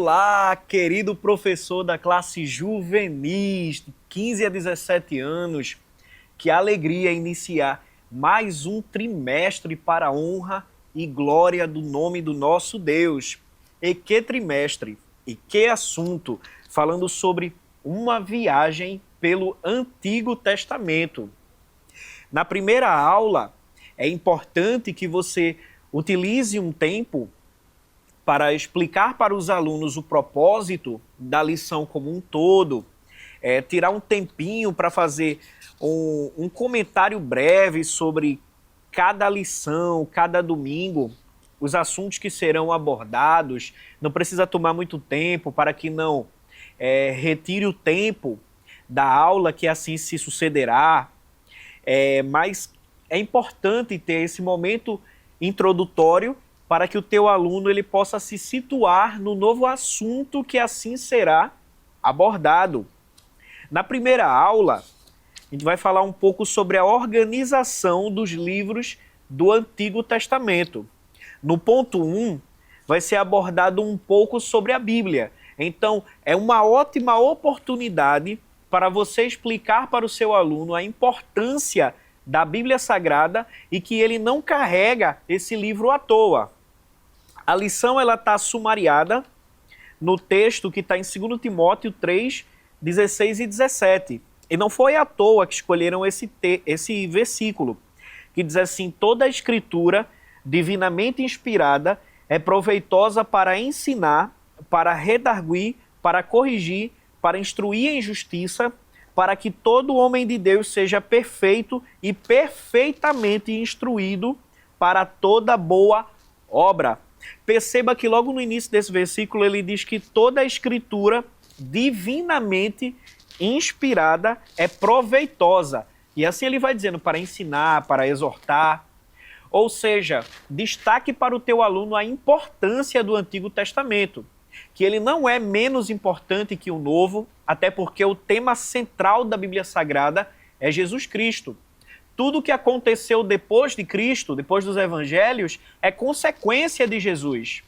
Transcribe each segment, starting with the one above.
Olá, querido professor da classe juvenis, de 15 a 17 anos. Que alegria iniciar mais um trimestre para a honra e glória do nome do nosso Deus. E que trimestre, e que assunto, falando sobre uma viagem pelo Antigo Testamento. Na primeira aula, é importante que você utilize um tempo para explicar para os alunos o propósito da lição como um todo, tirar um tempinho para fazer um comentário breve sobre cada lição, cada domingo, os assuntos que serão abordados. Não precisa tomar muito tempo para que não retire o tempo da aula, que assim se sucederá. Mas é importante ter esse momento introdutório para que o teu aluno ele possa se situar no novo assunto que assim será abordado. Na primeira aula, a gente vai falar um pouco sobre a organização dos livros do Antigo Testamento. No ponto 1, vai ser abordado um pouco sobre a Bíblia. Então, é uma ótima oportunidade para você explicar para o seu aluno a importância da Bíblia Sagrada e que ele não carrega esse livro à toa. A lição está sumariada no texto que está em 2 Timóteo 3, 16 e 17. E não foi à toa que escolheram esse versículo, que diz assim: toda a escritura divinamente inspirada é proveitosa para ensinar, para redarguir, para corrigir, para instruir em justiça, para que todo homem de Deus seja perfeito e perfeitamente instruído para toda boa obra. Perceba que logo no início desse versículo ele diz que toda a escritura divinamente inspirada é proveitosa. E assim ele vai dizendo para ensinar, para exortar. Ou seja, destaque para o teu aluno a importância do Antigo Testamento, que ele não é menos importante que o Novo, até porque o tema central da Bíblia Sagrada é Jesus Cristo. Tudo o que aconteceu depois de Cristo, depois dos Evangelhos, é consequência de Jesus.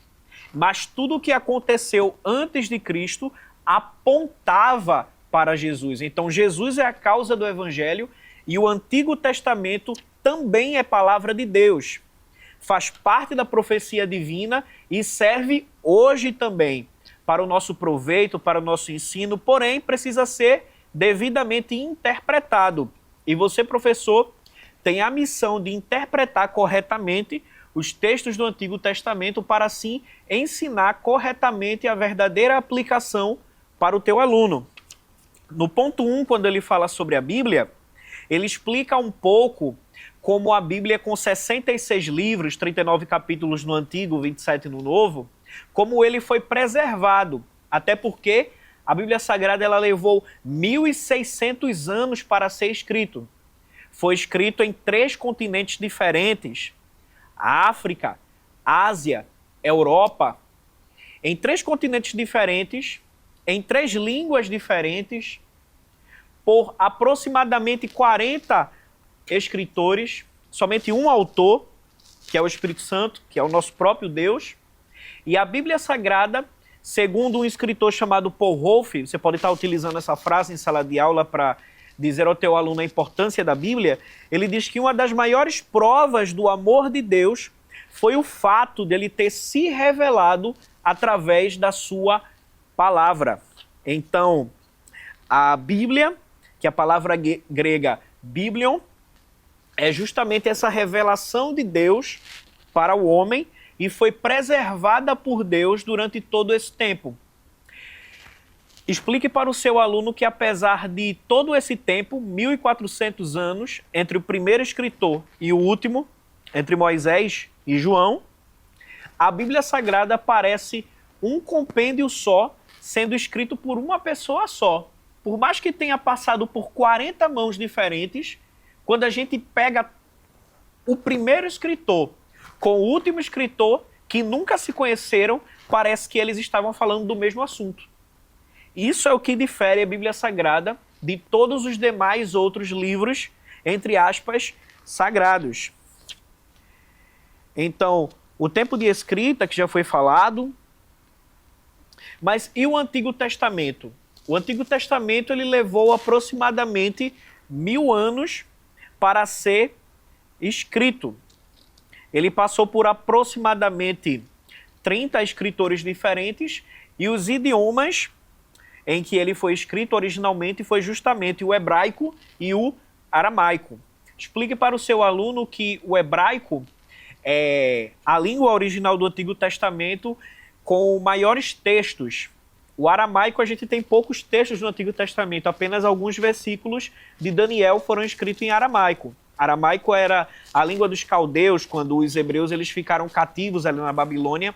Mas tudo o que aconteceu antes de Cristo apontava para Jesus. Então, Jesus é a causa do Evangelho e o Antigo Testamento também é palavra de Deus. Faz parte da profecia divina e serve hoje também para o nosso proveito, para o nosso ensino, porém precisa ser devidamente interpretado. E você, professor, tem a missão de interpretar corretamente os textos do Antigo Testamento para assim ensinar corretamente a verdadeira aplicação para o teu aluno. No ponto 1, quando ele fala sobre a Bíblia, ele explica um pouco como a Bíblia, com 66 livros, 39 capítulos no Antigo, 27 no Novo, como ele foi preservado. Até porque a Bíblia Sagrada ela levou 1.600 anos para ser escrito. Foi escrito em 3 continentes diferentes: África, Ásia, Europa. Em 3 continentes diferentes, em 3 línguas diferentes, por aproximadamente 40 escritores, somente um autor, que é o Espírito Santo, que é o nosso próprio Deus. E a Bíblia Sagrada, segundo um escritor chamado Paul Wolfe, você pode estar utilizando essa frase em sala de aula para dizer ao teu aluno a importância da Bíblia, ele diz que uma das maiores provas do amor de Deus foi o fato de ele ter se revelado através da sua palavra. Então, a Bíblia, que é a palavra grega Biblion, é justamente essa revelação de Deus para o homem e foi preservada por Deus durante todo esse tempo. Explique para o seu aluno que apesar de todo esse tempo, 1.400 anos, entre o primeiro escritor e o último, entre Moisés e João, a Bíblia Sagrada parece um compêndio só, sendo escrito por uma pessoa só. Por mais que tenha passado por 40 mãos diferentes, quando a gente pega o primeiro escritor com o último escritor, que nunca se conheceram, parece que eles estavam falando do mesmo assunto. Isso é o que difere a Bíblia Sagrada de todos os demais outros livros, entre aspas, sagrados. Então, o tempo de escrita, que já foi falado, Mas e o Antigo Testamento? O Antigo Testamento ele levou aproximadamente 1000 anos para ser escrito. Ele passou por aproximadamente 30 escritores diferentes e os idiomas em que ele foi escrito originalmente foi justamente o hebraico e o aramaico. Explique para o seu aluno que o hebraico é a língua original do Antigo Testamento com maiores textos. O aramaico, a gente tem poucos textos no Antigo Testamento, apenas alguns versículos de Daniel foram escritos em aramaico. Aramaico era a língua dos caldeus, quando os hebreus eles ficaram cativos ali na Babilônia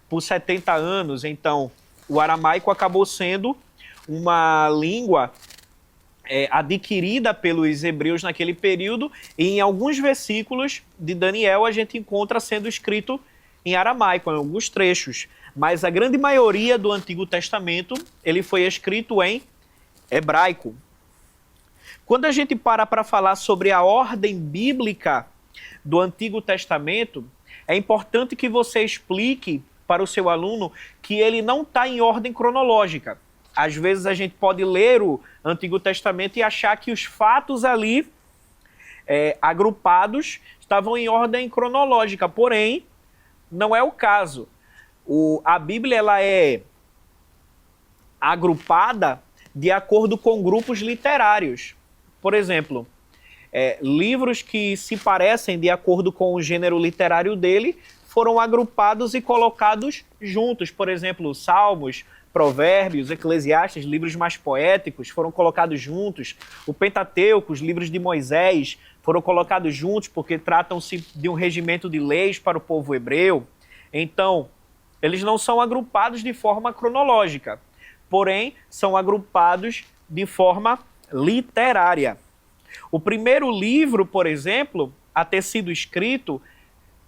por 70 anos. Então, o aramaico acabou sendo uma língua adquirida pelos hebreus naquele período, e em alguns versículos de Daniel a gente encontra sendo escrito em aramaico, em alguns trechos. Mas a grande maioria do Antigo Testamento ele foi escrito em hebraico. Quando a gente para falar sobre a ordem bíblica do Antigo Testamento, é importante que você explique para o seu aluno que ele não está em ordem cronológica. Às vezes a gente pode ler o Antigo Testamento e achar que os fatos ali agrupados estavam em ordem cronológica, porém, não é o caso. A Bíblia ela é agrupada de acordo com grupos literários. Por exemplo, livros que se parecem de acordo com o gênero literário dele foram agrupados e colocados juntos. Por exemplo, Salmos, Provérbios, Eclesiastes, livros mais poéticos, foram colocados juntos. O Pentateuco, os livros de Moisés, foram colocados juntos porque tratam-se de um regimento de leis para o povo hebreu. Então, eles não são agrupados de forma cronológica, porém, são agrupados de forma literária. O primeiro livro, por exemplo, a ter sido escrito,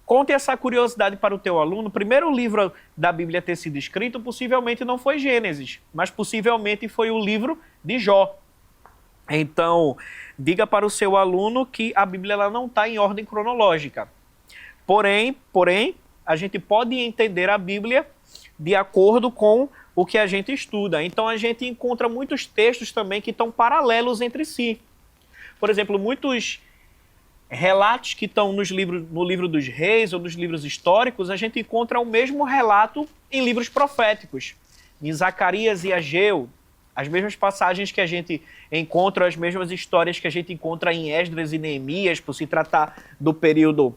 conte essa curiosidade para o teu aluno, o primeiro livro da Bíblia a ter sido escrito possivelmente não foi Gênesis, mas possivelmente foi o livro de Jó. Então, diga para o seu aluno que a Bíblia ela não está em ordem cronológica. Porém, a gente pode entender a Bíblia de acordo com o que a gente estuda. Então, a gente encontra muitos textos também que estão paralelos entre si. Por exemplo, muitos relatos que estão no livro dos reis ou nos livros históricos, a gente encontra o mesmo relato em livros proféticos. Em Zacarias e Ageu, as mesmas passagens que a gente encontra, as mesmas histórias que a gente encontra em Esdras e Neemias, por se tratar do período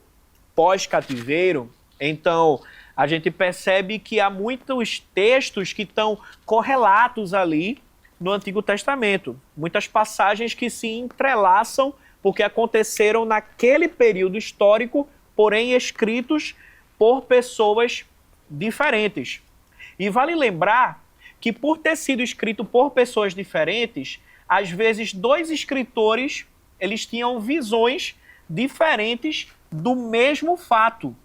pós-cativeiro. Então, a gente percebe que há muitos textos que estão correlatos ali no Antigo Testamento. Muitas passagens que se entrelaçam porque aconteceram naquele período histórico, porém escritos por pessoas diferentes. E vale lembrar que por ter sido escrito por pessoas diferentes, às vezes dois escritores eles tinham visões diferentes do mesmo fato.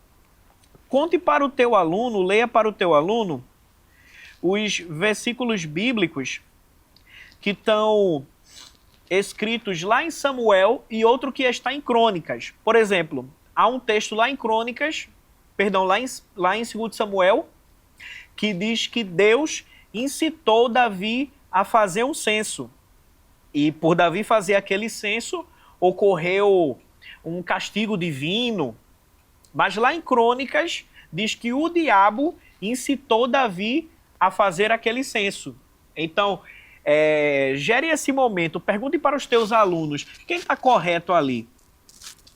Conte para o teu aluno, leia para o teu aluno os versículos bíblicos que estão escritos lá em Samuel e outro que está em Crônicas. Por exemplo, há um texto lá em Crônicas, lá em 2 Samuel, que diz que Deus incitou Davi a fazer um censo. E por Davi fazer aquele censo, ocorreu um castigo divino. Mas lá em Crônicas, diz que o diabo incitou Davi a fazer aquele censo. Então, gere esse momento, pergunte para os teus alunos, quem está correto ali?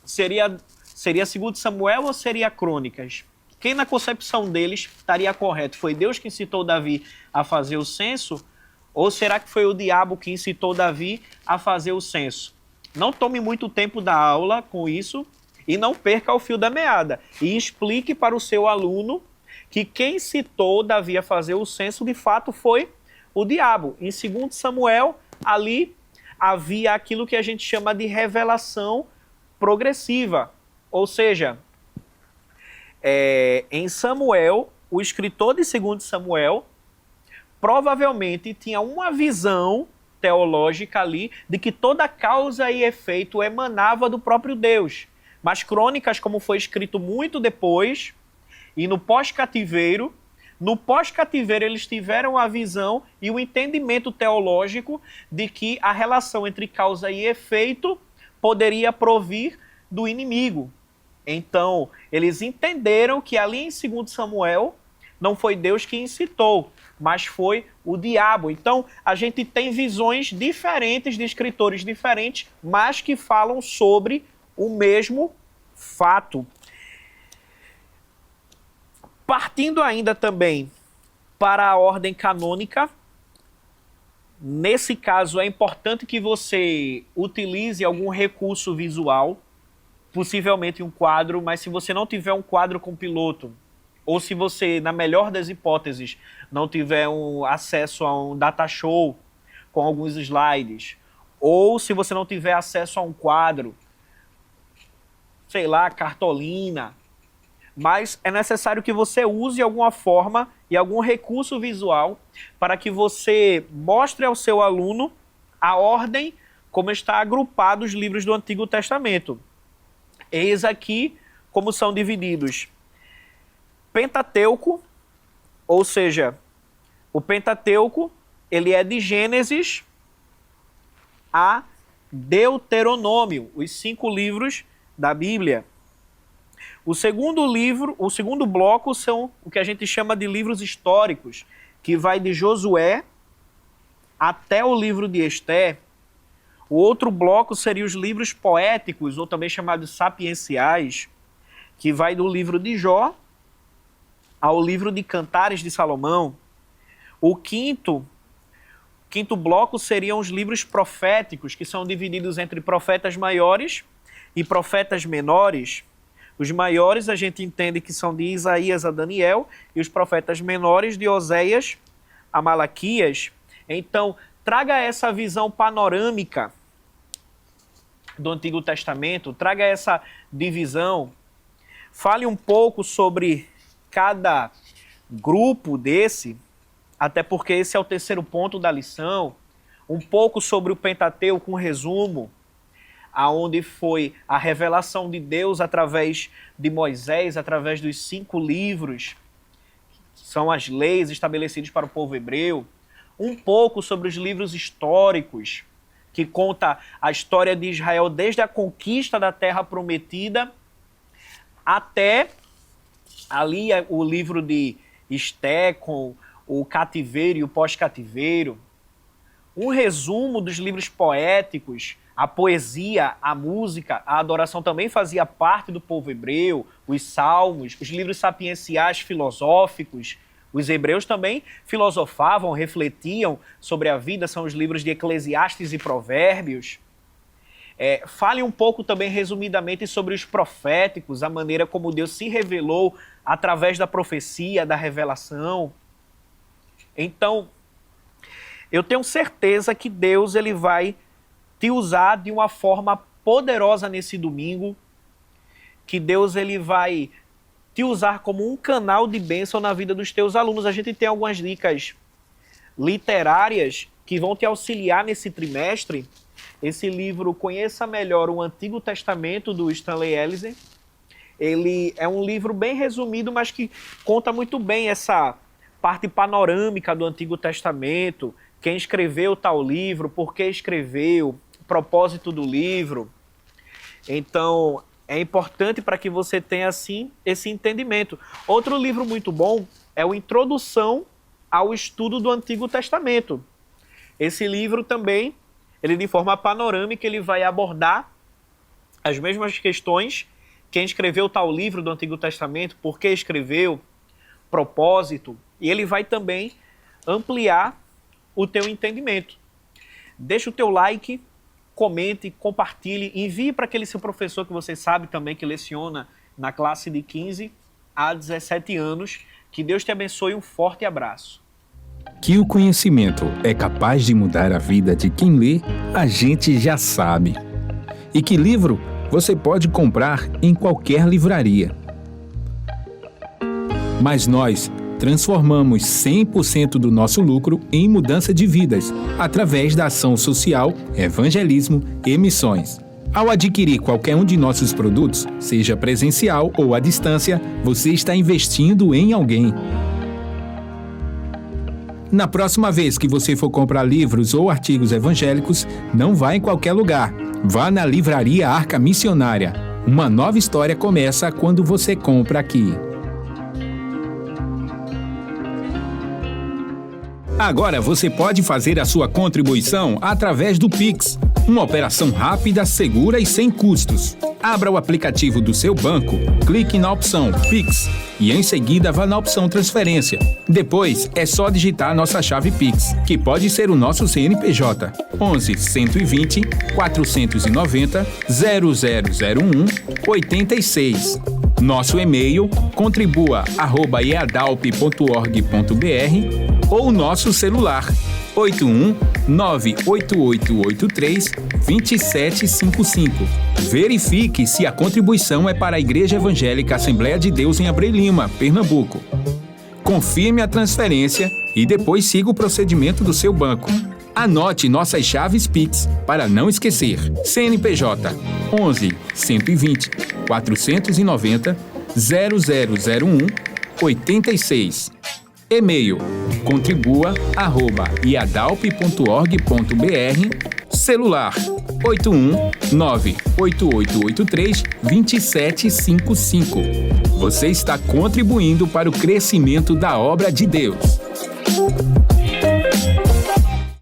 Seria 2 Samuel ou seria Crônicas? Quem na concepção deles estaria correto? Foi Deus que incitou Davi a fazer o censo? Ou será que foi o diabo que incitou Davi a fazer o censo? Não tome muito tempo da aula com isso e não perca o fio da meada. E explique para o seu aluno que quem incitou Davi a fazer o censo de fato foi o diabo. Em 2 Samuel, ali havia aquilo que a gente chama de revelação progressiva. Ou seja, em Samuel, o escritor de 2 Samuel provavelmente tinha uma visão teológica ali de que toda causa e efeito emanava do próprio Deus. Mas Crônicas, como foi escrito muito depois, e no pós-cativeiro, No pós-cativeiro, eles tiveram a visão e o entendimento teológico de que a relação entre causa e efeito poderia provir do inimigo. Então, eles entenderam que ali em 2 Samuel não foi Deus que incitou, mas foi o diabo. Então, a gente tem visões diferentes de escritores diferentes, mas que falam sobre o mesmo fato. Partindo ainda também para a ordem canônica, nesse caso é importante que você utilize algum recurso visual, possivelmente um quadro, mas se você não tiver um quadro com piloto, ou se você, na melhor das hipóteses, não tiver acesso a um data show com alguns slides, ou se você não tiver acesso a um quadro, sei lá, cartolina, mas é necessário que você use alguma forma e algum recurso visual para que você mostre ao seu aluno a ordem como está agrupado os livros do Antigo Testamento. Eis aqui como são divididos. Pentateuco, ou seja, o Pentateuco, ele é de Gênesis a Deuteronômio, os 5 livros da Bíblia. O segundo bloco são o que a gente chama de livros históricos, que vai de Josué até o livro de Esther. O outro bloco seria os livros poéticos, ou também chamados sapienciais, que vai do livro de Jó ao livro de Cantares de Salomão. O quinto bloco seriam os livros proféticos, que são divididos entre profetas maiores e profetas menores. Os maiores a gente entende que são de Isaías a Daniel e os profetas menores de Oséias a Malaquias. Então, traga essa visão panorâmica do Antigo Testamento, traga essa divisão, fale um pouco sobre cada grupo desse, até porque esse é o terceiro ponto da lição, um pouco sobre o Pentateuco, um resumo, aonde foi a revelação de Deus através de Moisés, através dos 5 livros, que são as leis estabelecidas para o povo hebreu, um pouco sobre os livros históricos, que conta a história de Israel desde a conquista da Terra Prometida até ali o livro de Esté, com o cativeiro e o pós-cativeiro, um resumo dos livros poéticos, a poesia, a música, a adoração também fazia parte do povo hebreu, os salmos, os livros sapienciais filosóficos. Os hebreus também filosofavam, refletiam sobre a vida, são os livros de Eclesiastes e Provérbios. Fale um pouco também, resumidamente, sobre os proféticos, a maneira como Deus se revelou através da profecia, da revelação. Então, eu tenho certeza que Deus ele vai te usar de uma forma poderosa nesse domingo, que Deus ele vai te usar como um canal de bênção na vida dos teus alunos. A gente tem algumas dicas literárias que vão te auxiliar nesse trimestre. Esse livro, Conheça Melhor o Antigo Testamento, do Stanley Ellison. Ele é um livro bem resumido, mas que conta muito bem essa parte panorâmica do Antigo Testamento, quem escreveu tal livro, por que escreveu, o propósito do livro. Então, é importante para que você tenha, assim, esse entendimento. Outro livro muito bom é o Introdução ao Estudo do Antigo Testamento. Esse livro também, ele de forma panorâmica, ele vai abordar as mesmas questões. Quem escreveu tal livro do Antigo Testamento, por que escreveu, propósito, e ele vai também ampliar o teu entendimento. Deixa o teu like, comente, compartilhe, envie para aquele seu professor que você sabe também que leciona na classe de 15 a 17 anos. Que Deus te abençoe, um forte abraço. Que o conhecimento é capaz de mudar a vida de quem lê, a gente já sabe. E que livro você pode comprar em qualquer livraria. Mas nós transformamos 100% do nosso lucro em mudança de vidas, através da ação social, evangelismo e missões. Ao adquirir qualquer um de nossos produtos, seja presencial ou à distância, você está investindo em alguém. Na próxima vez que você for comprar livros ou artigos evangélicos, não vá em qualquer lugar. Vá na Livraria Arca Missionária. Uma nova história começa quando você compra aqui. Agora você pode fazer a sua contribuição através do Pix, uma operação rápida, segura e sem custos. Abra o aplicativo do seu banco, clique na opção Pix e em seguida vá na opção Transferência. Depois é só digitar nossa chave Pix, que pode ser o nosso CNPJ 11 120 490 0001 86. Nosso e-mail contribua@eadalp.org.br ou nosso celular 81 98883 2755. Verifique se a contribuição é para a Igreja Evangélica Assembleia de Deus em Abreu Lima, Pernambuco. Confirme a transferência e depois siga o procedimento do seu banco. Anote nossas chaves Pix para não esquecer. CNPJ 11 120 490 0001 86. E-mail contribua@iadalp.org.br. Celular 81 98883 2755. Você está contribuindo para o crescimento da obra de Deus.